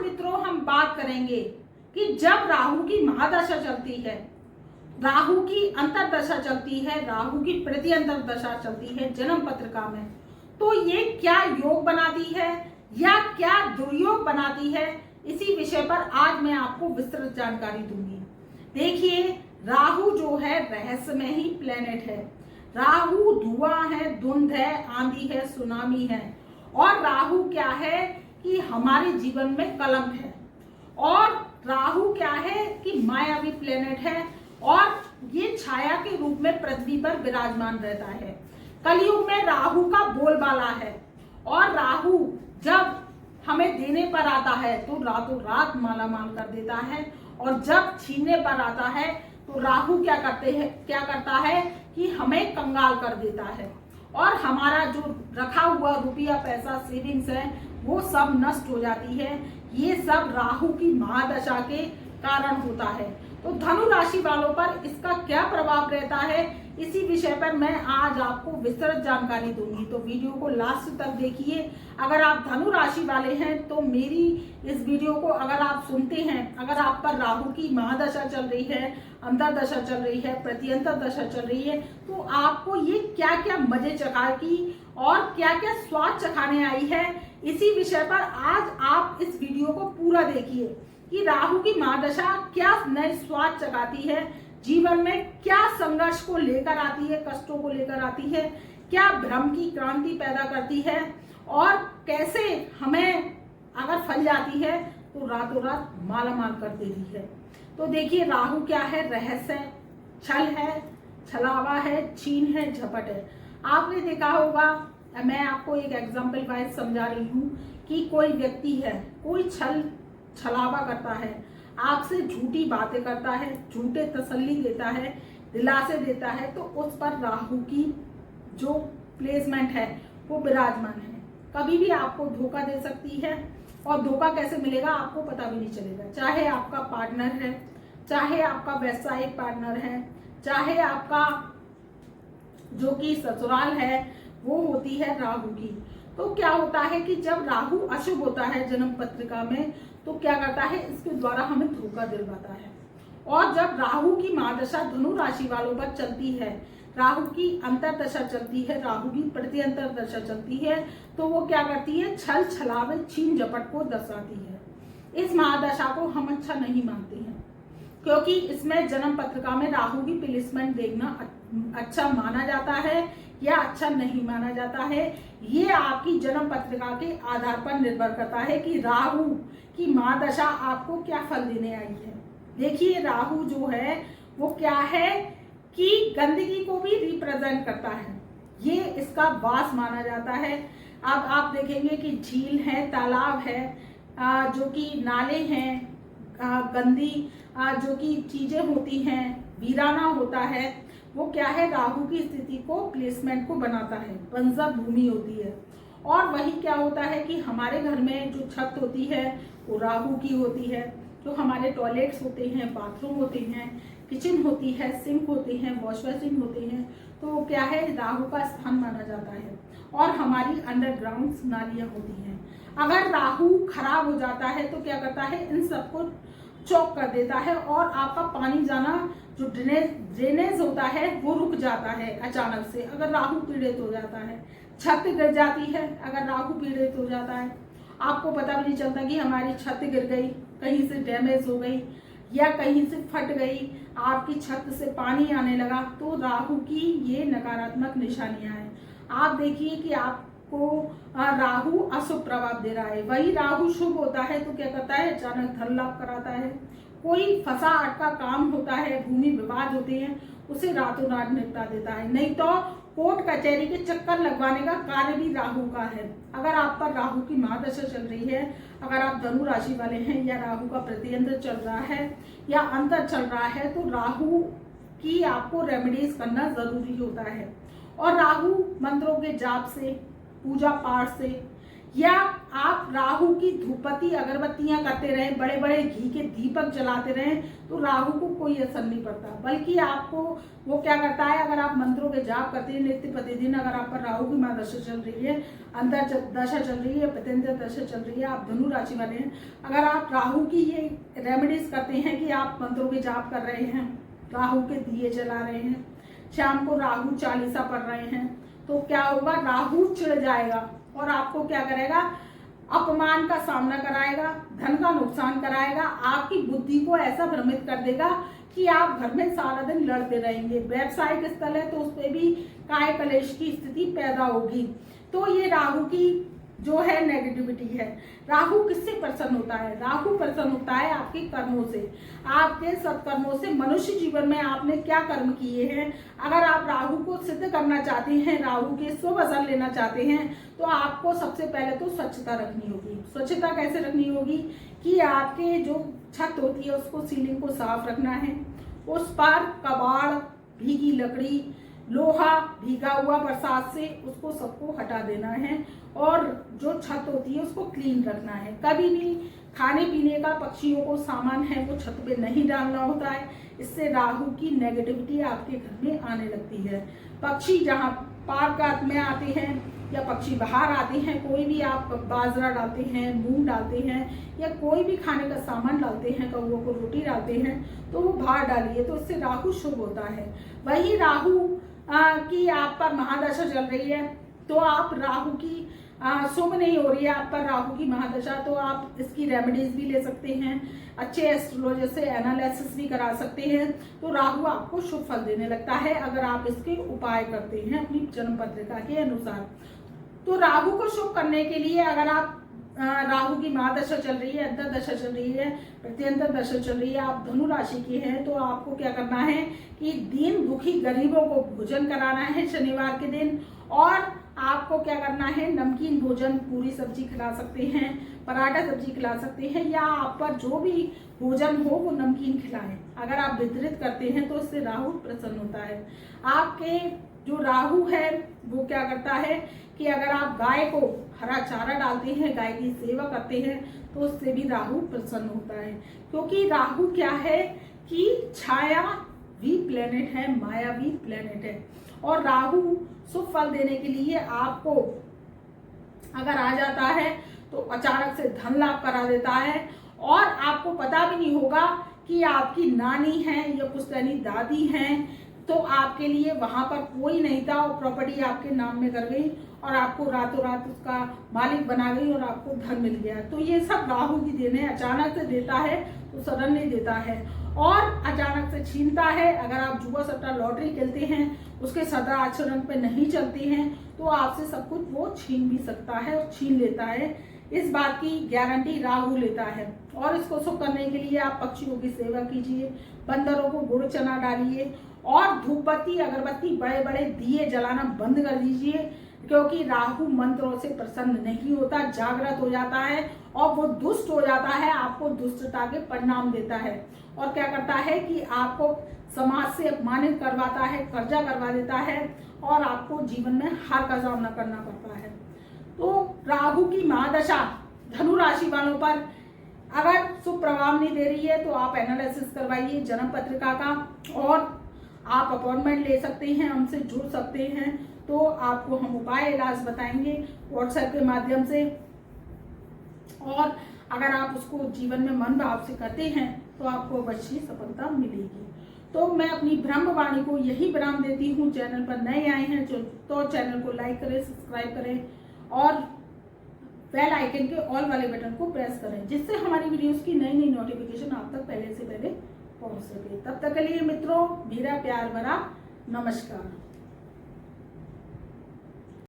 मित्रों हम बात करेंगे कि जब राहु की महादशा चलती है, राहु की अंतर्दशा चलती है, राहु की प्रति अंतर्दशा चलती है जन्म पत्रिका में, तो ये क्या योग बनाती है या क्या दुर्योग बनाती है, इसी विषय पर आज मैं आपको विस्तृत जानकारी दूंगी। देखिए, राहु जो है रहस्यमय ही प्लेनेट है। राहु धुआं है, धुंध है, आंधी है, सुनामी है। और राहु क्या है कि हमारे जीवन में कलंक है। और राहु क्या है कि मायावी प्लेनेट है और ये छाया के रूप में पृथ्वी पर विराजमान रहता है। कलयुग में राहु का बोलबाला है और राहु जब हमें देने पर आता है तो रातों रात मालामाल कर देता है, और जब छीनने पर आता है तो राहु क्या करता है कि हमें कंगाल कर देता है और हमारा जो रखा हुआ रुपया पैसा सेविंग्स है वो सब नष्ट हो जाती है। ये सब राहु की महादशा के कारण होता है। तो धनु राशि वालों पर इसका क्या प्रभाव रहता है, इसी विषय पर मैं आज आपको विस्तृत जानकारी दूंगी। तो वीडियो को लास्ट तक देखिए। अगर आप धनु राशि वाले हैं तो मेरी इस वीडियो को अगर आप सुनते हैं, अगर आप पर राहु की महादशा चल रही है, अंतर्दशा चल रही है, प्रत्यंतर दशा चल रही है, तो आपको ये क्या क्या मजे चखाएगी और क्या क्या स्वाद चखाने आई है, इसी विषय पर आज आप इस वीडियो को पूरा देखिए कि राहु की महादशा क्या नए स्वाद चखाती है, जीवन में क्या संघर्ष को लेकर आती है, कष्टों को लेकर आती है, क्या भ्रम की क्रांति पैदा करती है और कैसे हमें अगर फल जाती है तो रातों रात मालामाल कर देती है। तो देखिए, राहु क्या है, रहस्य है, छल है, छलावा है, छीन है, झपट है। आपने देखा होगा, मैं आपको एक एग्जाम्पल वाइज समझा रही हूँ कि कोई व्यक्ति है, कोई छलावा करता है, आपसे झूठी बातें करता है, झूठे तसल्ली देता है, दिलासे देता है, तो उस पर राहु की जो प्लेसमेंट है वो विराजमान है। कभी भी आपको धोखा दे सकती है और धोखा कैसे मिलेगा आपको पता भी नहीं चलेगा। चाहे आपका पार्टनर है, चाहे आपका व्यवसायिक पार्टनर है, चाहे आपका जो कि ससुराल है वो होती है राहु की। तो क्या होता है कि जब राहु अशुभ होता है जन्म पत्रिका में तो क्या करता है, इसके द्वारा हमें धोखा दिलवाता है। और जब राहु की महादशा धनु राशि वालों पर चलती है, राहु की अंतर्दशा चलती है, राहु की प्रत्यंतर दशा चलती है, तो वो क्या करती है, छल छलावे छीन झपट को दर्शाती है। इस महादशा को हम अच्छा नहीं मानते हैं क्योंकि इसमें जन्म पत्रिका में राहु की प्लेसमेंट देखना अच्छा माना जाता है या अच्छा नहीं माना जाता है। ये आपकी जन्म पत्रिका के आधार पर निर्भर करता है कि राहु की महादशा आपको क्या फल देने आई है। देखिए, राहु जो है वो क्या है कि गंदगी को भी रिप्रेजेंट करता है, ये इसका वास माना जाता है। अब आप देखेंगे कि झील है, तालाब है, जो कि नाले हैं, गंदी जो कि चीजें होती हैं, वीराना होता है, वो क्या है, राहु की स्थिति को, प्लेसमेंट को बनाता है, बंजर भूमि होती है। और वही क्या होता है कि हमारे घर में जो छत होती है वो राहु की होती है, जो हमारे टॉयलेट्स होते हैं, बाथरूम होते हैं, किचन होती है, सिंक होती हैं, वॉश बेसिन होते हैं, तो वो क्या है, राहु का स्थान माना जाता है। और हमारी अंडरग्राउंड नालियां होती हैं। अगर राहु खराब हो जाता है तो क्या करता है, इन सबको चौक कर देता है और आपका पानी जाना जो ड्रेनेज होता है वो रुक जाता है अचानक से, अगर राहु पीड़ित हो जाता है। छत गिर जाती है अगर राहु पीड़ित हो जाता है, आपको पता भी नहीं चलता कि हमारी छत गिर गई, कहीं से डैमेज हो गई या कहीं से फट गई, आपकी छत से पानी आने लगा, तो राहु की ये नकारात्मक निशानियां हैं। आप देखिए कि आपको राहु अशुभ प्रभाव दे रहा है, वही राहु शुभ होता है तो क्या करता है, अचानक धन लाभ कराता है। कोई फंसा अटका काम होता है, भूमि विवाद होते हैं, उसे रातों रात निपटा देता है। नहीं तो कोर्ट कचहरी के चक्कर लगवाने का कार्य भी राहु का है। अगर आप पर राहु की महादशा चल रही है, अगर आप धनु राशि वाले हैं या राहु का प्रत्यंतर चल रहा है या अंतर चल रहा है, तो राहु की आपको रेमेडीज करना जरूरी होता है। और राहु मंत्रों के जाप से, पूजा पाठ से या आप राहु की धूपबत्ती अगरबत्तियां करते रहें, बड़े बड़े घी के दीपक जलाते रहें, तो राहु को कोई असर नहीं पड़ता। बल्कि आपको वो क्या करता है, अगर आप मंत्रों के जाप करते हैं नित्य प्रतिदिन, अगर आप पर राहु की महादशा चल रही है, अंतर दशा चल रही है, प्रत्यंतर दशा चल रही है, आप धनु राशि वाले हैं, अगर आप राहु की ये रेमेडीज करते हैं कि आप मंत्रों के जाप कर रहे हैं, राहु के दिए जला रहे हैं, शाम को राहु चालीसा पढ़ रहे हैं, तो क्या होगा, राहु चिढ़ जाएगा और आपको क्या करेगा, अपमान का सामना कराएगा, धन का नुकसान कराएगा, आपकी बुद्धि को ऐसा भ्रमित कर देगा कि आप घर में सारा दिन लड़ते रहेंगे। व्यवसायिक स्थल है तो उस पर भी काय कलेश की स्थिति पैदा होगी। तो ये राहु की जो है नेगेटिविटी है। राहु किससे प्रसन्न होता है, राहु प्रसन्न होता है आपके कर्मों से, आपके सत्कर्मों से। मनुष्य जीवन में आपने क्या कर्म किए हैं, अगर आप राहु को सिद्ध करना चाहते हैं, राहु के शुभ असर लेना चाहते हैं, तो आपको सबसे पहले तो स्वच्छता रखनी होगी। स्वच्छता कैसे रखनी होगी कि आपके जो छत होती है उसको, सीलिंग को साफ रखना है, उस पर कबाड़, भीगी लकड़ी, लोहा भीगा हुआ बरसात से, उसको सबको हटा देना है, और जो छत होती है उसको क्लीन रखना है। कभी भी खाने पीने का पक्षियों को सामान है वो छत पे नहीं डालना होता है, इससे राहु की नेगेटिविटी आपके घर में आने लगती है। पक्षी जहाँ पार्क में आते हैं या पक्षी बाहर आते हैं, कोई भी आप बाजरा डालते हैं, मूंग डालते हैं, या कोई भी खाने का सामान डालते हैं, कौओं को रोटी डालते हैं, तो वो बाहर डालिए, तो इससे राहु शुभ होता है। वही राहु की आप पर महादशा चल रही है, तो आप राहु की शुभ नहीं हो रही है आप पर राहु की महादशा, तो आप इसकी रेमेडीज भी ले सकते हैं, अच्छे एस्ट्रोलॉजर से एनालिसिस भी करा सकते हैं, तो राहु आपको शुभ फल देने लगता है अगर आप इसके उपाय करते हैं अपनी जन्म पत्रिका के अनुसार। तो राहु को शुभ करने के लिए, अगर आप राहु की महादशा चल रही है, अंतर दशा चल रही है, प्रत्यंतर दशा चल रही है, आप धनु राशि के हैं, तो आपको क्या करना है कि दीन दुखी गरीबों को भोजन कराना है शनिवार के दिन, और आपको क्या करना है, नमकीन भोजन, पूरी सब्जी खिला सकते हैं, पराठा सब्जी खिला सकते हैं, या आप पर जो भी भोजन हो वो नमकीन खिलाएं। अगर आप वितरित करते हैं तो इससे राहु प्रसन्न होता है। आपके जो राहु है वो क्या करता है कि अगर आप गाय को हरा चारा डालते हैं, गाय की सेवा करते हैं, तो उससे भी राहु प्रसन्न होता है। क्योंकि राहु क्या है कि छायावी प्लेनेट है, मायावी प्लेनेट है, और राहु शुभ फल देने के लिए आपको अगर आ जाता है तो अचानक से धन लाभ करा देता है, और आपको पता भी नहीं होगा कि आपकी नानी है या पुश्तैनी दादी हैं, तो आपके लिए वहां पर कोई नहीं था और प्रॉपर्टी आपके नाम में कर गई और आपको रातों रात उसका मालिक बना गई और आपको धन मिल गया। तो ये सब राहु की देन है, अचानक से देता है तो सडनली देता है और अचानक से छीनता है। अगर आप जुआ सट्टा लॉटरी खेलते हैं, उसके सदा आचरण पे नहीं चलते हैं, तो आपसे सब कुछ वो छीन भी सकता है और छीन लेता है। इस बात की गारंटी राहु लेता है। और इसको शुभ करने के लिए आप पक्षियों की सेवा कीजिए, बंदरों को गुड़ चना डालिए, और धूपबत्ती अगरबत्ती बड़े बड़े दिए जलाना बंद कर दीजिए, क्योंकि राहु मंत्रों से प्रसन्न नहीं होता, जागृत हो जाता है और वो दुष्ट हो जाता है, आपको दुष्टता के परिणाम देता है और क्या करता है कि आपको समाज से अपमानित करवाता है, कर्जा करवा देता है और आपको जीवन में हार का सामना करना पड़ता है। तो राहु की महादशा धनु राशि वालों पर अगर शुभ प्रभाव नहीं दे रही है तो आप एनालिसिस करवाइए जन्म पत्रिका का, और आप अपॉइंटमेंट ले सकते हैं, हमसे जुड़ सकते हैं, तो आपको हम उपाय इलाज बताएंगे व्हाट्सएप के माध्यम से। और अगर आप उसको जीवन में मन भाव से करते हैं तो आपको अवश्य सफलता मिलेगी। तो मैं अपनी ब्रह्मवाणी को यही विराम देती हूँ। चैनल पर नए आए हैं तो चैनल को लाइक करें, सब्सक्राइब करें और बेल आइकन के ऑल वाले बटन को प्रेस करें, जिससे हमारी वीडियोस की नई नई नोटिफिकेशन आप तक पहले से पहले पहुंच सके। तब तक के लिए मित्रों, मेरा प्यार भरा नमस्कार।